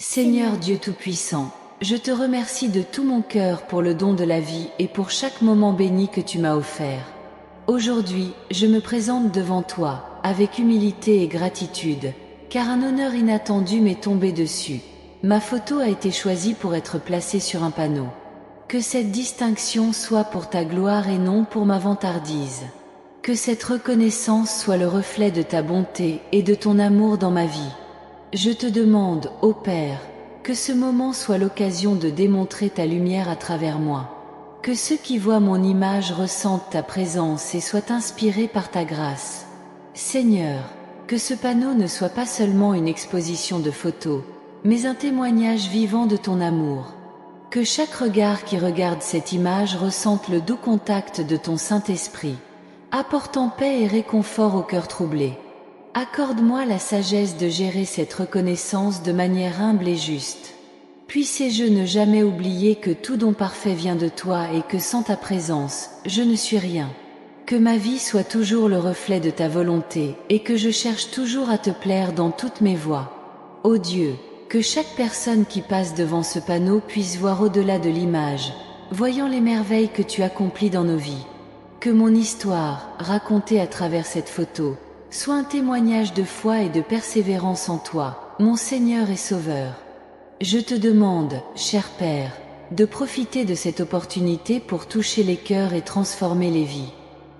Seigneur Dieu Tout-Puissant, je te remercie de tout mon cœur pour le don de la vie et pour chaque moment béni que tu m'as offert. Aujourd'hui, je me présente devant toi, avec humilité et gratitude, car un honneur inattendu m'est tombé dessus. Ma photo a été choisie pour être placée sur un panneau. Que cette distinction soit pour ta gloire et non pour ma vantardise. Que cette reconnaissance soit le reflet de ta bonté et de ton amour dans ma vie. Je te demande, ô Père, que ce moment soit l'occasion de démontrer ta lumière à travers moi. Que ceux qui voient mon image ressentent ta présence et soient inspirés par ta grâce. Seigneur, que ce panneau ne soit pas seulement une exposition de photos, mais un témoignage vivant de ton amour. Que chaque regard qui regarde cette image ressente le doux contact de ton Saint-Esprit, apportant paix et réconfort au cœur troublé. Accorde-moi la sagesse de gérer cette reconnaissance de manière humble et juste. Puissé-je ne jamais oublier que tout don parfait vient de toi et que sans ta présence, je ne suis rien. Que ma vie soit toujours le reflet de ta volonté et que je cherche toujours à te plaire dans toutes mes voies. Ô Dieu, que chaque personne qui passe devant ce panneau puisse voir au-delà de l'image, voyant les merveilles que tu accomplis dans nos vies. Que mon histoire, racontée à travers cette photo, soit un témoignage de foi et de persévérance en toi, mon Seigneur et Sauveur. Je te demande, cher Père, de profiter de cette opportunité pour toucher les cœurs et transformer les vies.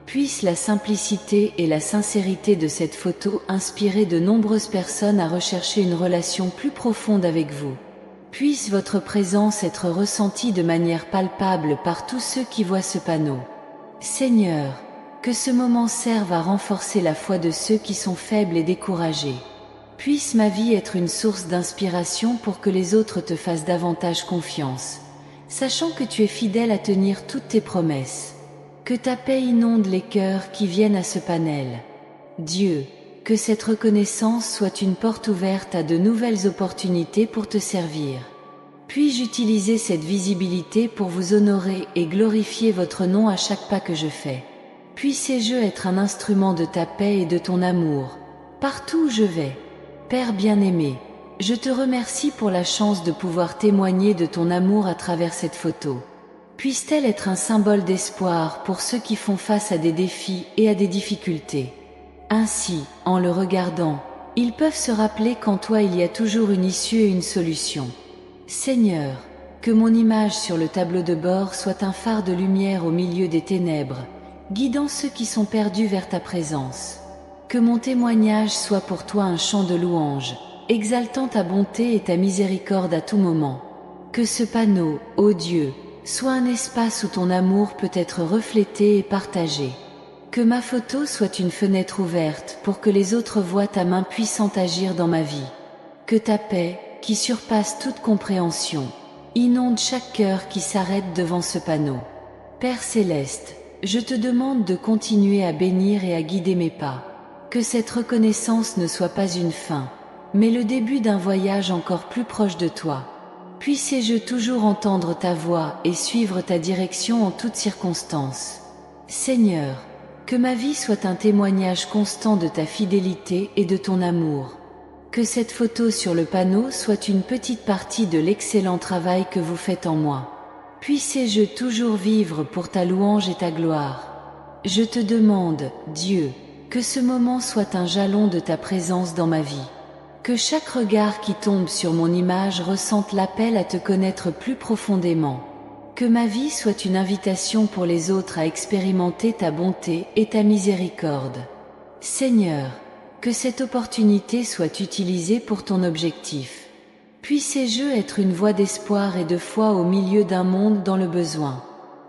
Puisse la simplicité et la sincérité de cette photo inspirer de nombreuses personnes à rechercher une relation plus profonde avec vous. Puisse votre présence être ressentie de manière palpable par tous ceux qui voient ce panneau. Seigneur, que ce moment serve à renforcer la foi de ceux qui sont faibles et découragés. Puisse ma vie être une source d'inspiration pour que les autres te fassent davantage confiance, sachant que tu es fidèle à tenir toutes tes promesses. Que ta paix inonde les cœurs qui viennent à ce panel. Dieu, que cette reconnaissance soit une porte ouverte à de nouvelles opportunités pour te servir. Puis-je utiliser cette visibilité pour vous honorer et glorifier votre nom à chaque pas que je fais. Puissé-je être un instrument de ta paix et de ton amour, partout où je vais. Père bien-aimé, je te remercie pour la chance de pouvoir témoigner de ton amour à travers cette photo. Puisse-t-elle être un symbole d'espoir pour ceux qui font face à des défis et à des difficultés. Ainsi, en le regardant, ils peuvent se rappeler qu'en toi il y a toujours une issue et une solution. Seigneur, que mon image sur le tableau de bord soit un phare de lumière au milieu des ténèbres, guidant ceux qui sont perdus vers ta présence. Que mon témoignage soit pour toi un chant de louange, exaltant ta bonté et ta miséricorde à tout moment. Que ce panneau, ô Dieu, soit un espace où ton amour peut être reflété et partagé. Que ma photo soit une fenêtre ouverte pour que les autres voient ta main puissante agir dans ma vie. Que ta paix, qui surpasse toute compréhension, inonde chaque cœur qui s'arrête devant ce panneau. Père céleste, je te demande de continuer à bénir et à guider mes pas. Que cette reconnaissance ne soit pas une fin, mais le début d'un voyage encore plus proche de toi. Puissé-je toujours entendre ta voix et suivre ta direction en toutes circonstances. Seigneur, que ma vie soit un témoignage constant de ta fidélité et de ton amour. Que cette photo sur le panneau soit une petite partie de l'excellent travail que vous faites en moi. Puissé-je toujours vivre pour ta louange et ta gloire. Je te demande, Dieu, que ce moment soit un jalon de ta présence dans ma vie. Que chaque regard qui tombe sur mon image ressente l'appel à te connaître plus profondément. Que ma vie soit une invitation pour les autres à expérimenter ta bonté et ta miséricorde. Seigneur, que cette opportunité soit utilisée pour ton objectif. Puissé-je être une voix d'espoir et de foi au milieu d'un monde dans le besoin.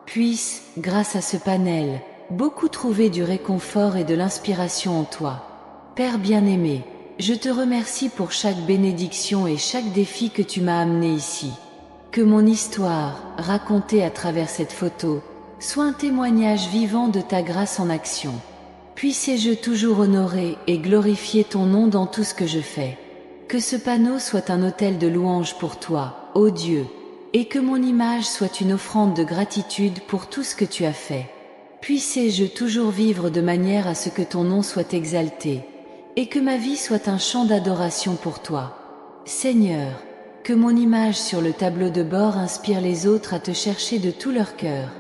Puisse, grâce à ce panel, beaucoup trouver du réconfort et de l'inspiration en toi. Père bien-aimé, je te remercie pour chaque bénédiction et chaque défi que tu m'as amené ici. Que mon histoire, racontée à travers cette photo, soit un témoignage vivant de ta grâce en action. Puissé-je toujours honorer et glorifier ton nom dans tout ce que je fais. Que ce panneau soit un autel de louange pour toi, ô Dieu, et que mon image soit une offrande de gratitude pour tout ce que tu as fait. Puissé-je toujours vivre de manière à ce que ton nom soit exalté, et que ma vie soit un chant d'adoration pour toi. Seigneur, Que mon image sur le tableau de bord inspire les autres à te chercher de tout leur cœur.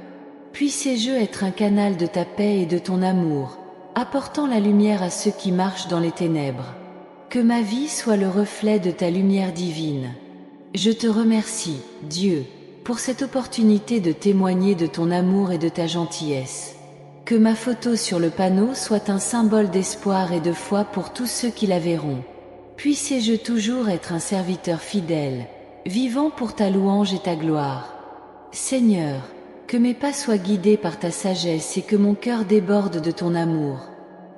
Puissé-je être un canal de ta paix et de ton amour, apportant la lumière à ceux qui marchent dans les ténèbres. Que ma vie soit le reflet de ta lumière divine. Je te remercie, Dieu, pour cette opportunité de témoigner de ton amour et de ta gentillesse. Que ma photo sur le panneau soit un symbole d'espoir et de foi pour tous ceux qui la verront. Puissé-je toujours être un serviteur fidèle, vivant pour ta louange et ta gloire. Seigneur, que mes pas soient guidés par ta sagesse et que mon cœur déborde de ton amour.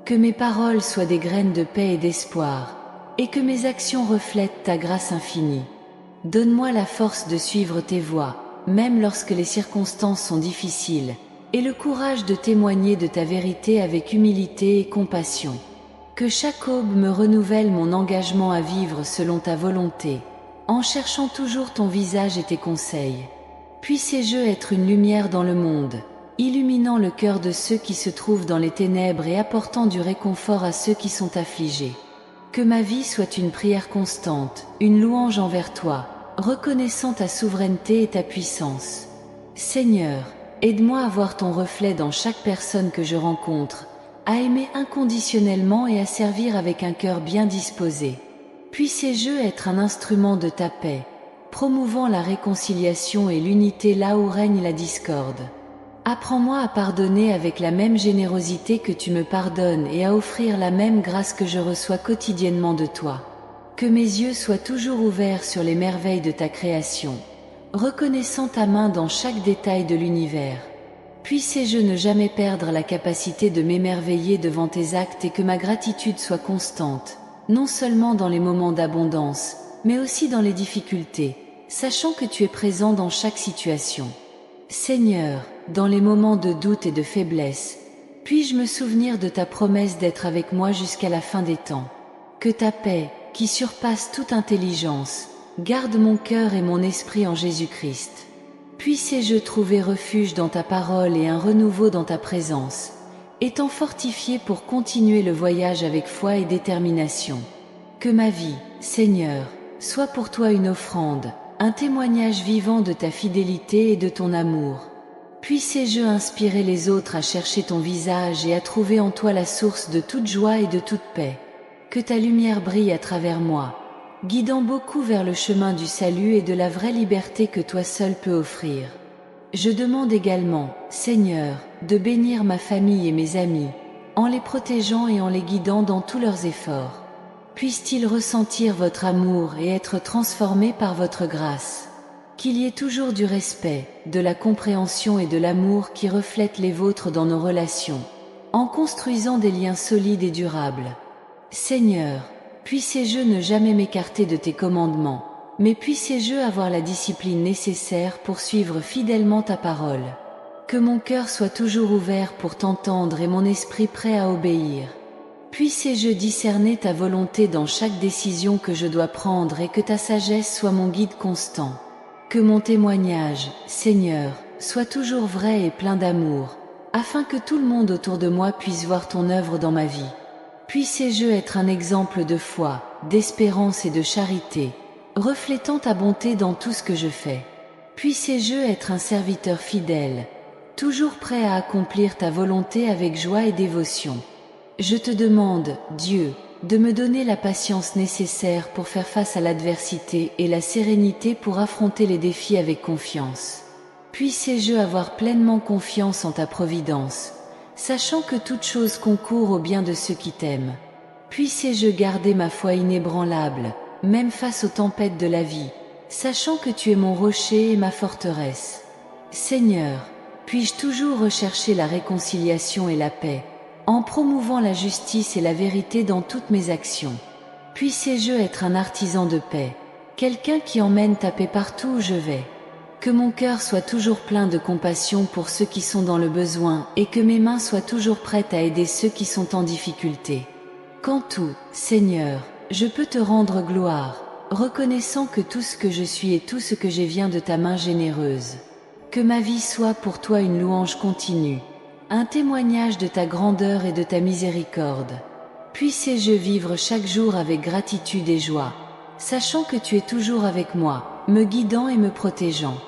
Que mes paroles soient des graines de paix et d'espoir, et que mes actions reflètent ta grâce infinie. Donne-moi la force de suivre tes voies, même lorsque les circonstances sont difficiles, et le courage de témoigner de ta vérité avec humilité et compassion. Que chaque aube me renouvelle mon engagement à vivre selon ta volonté, en cherchant toujours ton visage et tes conseils. Puissé-je être une lumière dans le monde, illuminant le cœur de ceux qui se trouvent dans les ténèbres et apportant du réconfort à ceux qui sont affligés. Que ma vie soit une prière constante, une louange envers toi, reconnaissant ta souveraineté et ta puissance. Seigneur, aide-moi à voir ton reflet dans chaque personne que je rencontre, à aimer inconditionnellement et à servir avec un cœur bien disposé. Puissé-je être un instrument de ta paix, promouvant la réconciliation et l'unité là où règne la discorde. Apprends-moi à pardonner avec la même générosité que tu me pardonnes et à offrir la même grâce que je reçois quotidiennement de toi. Que mes yeux soient toujours ouverts sur les merveilles de ta création, reconnaissant ta main dans chaque détail de l'univers. Puissé-je ne jamais perdre la capacité de m'émerveiller devant tes actes et que ma gratitude soit constante, non seulement dans les moments d'abondance, mais aussi dans les difficultés, sachant que tu es présent dans chaque situation. Seigneur, dans les moments de doute et de faiblesse, puis-je me souvenir de ta promesse d'être avec moi jusqu'à la fin des temps. Que ta paix, qui surpasse toute intelligence, garde mon cœur et mon esprit en Jésus-Christ. Puissé-je trouver refuge dans ta parole et un renouveau dans ta présence, étant fortifié pour continuer le voyage avec foi et détermination. Que ma vie, Seigneur, soit pour toi une offrande, un témoignage vivant de ta fidélité et de ton amour. Puissé-je inspirer les autres à chercher ton visage et à trouver en toi la source de toute joie et de toute paix. Que ta lumière brille à travers moi, guidant beaucoup vers le chemin du salut et de la vraie liberté que toi seul peux offrir. Je demande également, Seigneur, de bénir ma famille et mes amis, en les protégeant et en les guidant dans tous leurs efforts. Puissent-ils ressentir votre amour et être transformés par votre grâce. Qu'il y ait toujours du respect, de la compréhension et de l'amour qui reflètent les vôtres dans nos relations, en construisant des liens solides et durables. Seigneur, puissé-je ne jamais m'écarter de tes commandements, mais puissé-je avoir la discipline nécessaire pour suivre fidèlement ta parole. Que mon cœur soit toujours ouvert pour t'entendre et mon esprit prêt à obéir. Puissé-je discerner ta volonté dans chaque décision que je dois prendre et que ta sagesse soit mon guide constant. Que mon témoignage, Seigneur, soit toujours vrai et plein d'amour, afin que tout le monde autour de moi puisse voir ton œuvre dans ma vie. Puissé-je être un exemple de foi, d'espérance et de charité, reflétant ta bonté dans tout ce que je fais. Puissé-je être un serviteur fidèle, toujours prêt à accomplir ta volonté avec joie et dévotion. Je te demande, Dieu, de me donner la patience nécessaire pour faire face à l'adversité et la sérénité pour affronter les défis avec confiance. Puissé-je avoir pleinement confiance en ta providence, sachant que toute chose concourt au bien de ceux qui t'aiment. Puissé-je garder ma foi inébranlable, même face aux tempêtes de la vie, sachant que tu es mon rocher et ma forteresse. Seigneur, puis-je toujours rechercher la réconciliation et la paix, en promouvant la justice et la vérité dans toutes mes actions. Puissé-je être un artisan de paix, quelqu'un qui emmène ta paix partout où je vais. Que mon cœur soit toujours plein de compassion pour ceux qui sont dans le besoin et que mes mains soient toujours prêtes à aider ceux qui sont en difficulté. Qu'en tout, Seigneur, je peux te rendre gloire, reconnaissant que tout ce que je suis et tout ce que j'ai vient de ta main généreuse. Que ma vie soit pour toi une louange continue, un témoignage de ta grandeur et de ta miséricorde. Puissé-je vivre chaque jour avec gratitude et joie, sachant que tu es toujours avec moi, me guidant et me protégeant.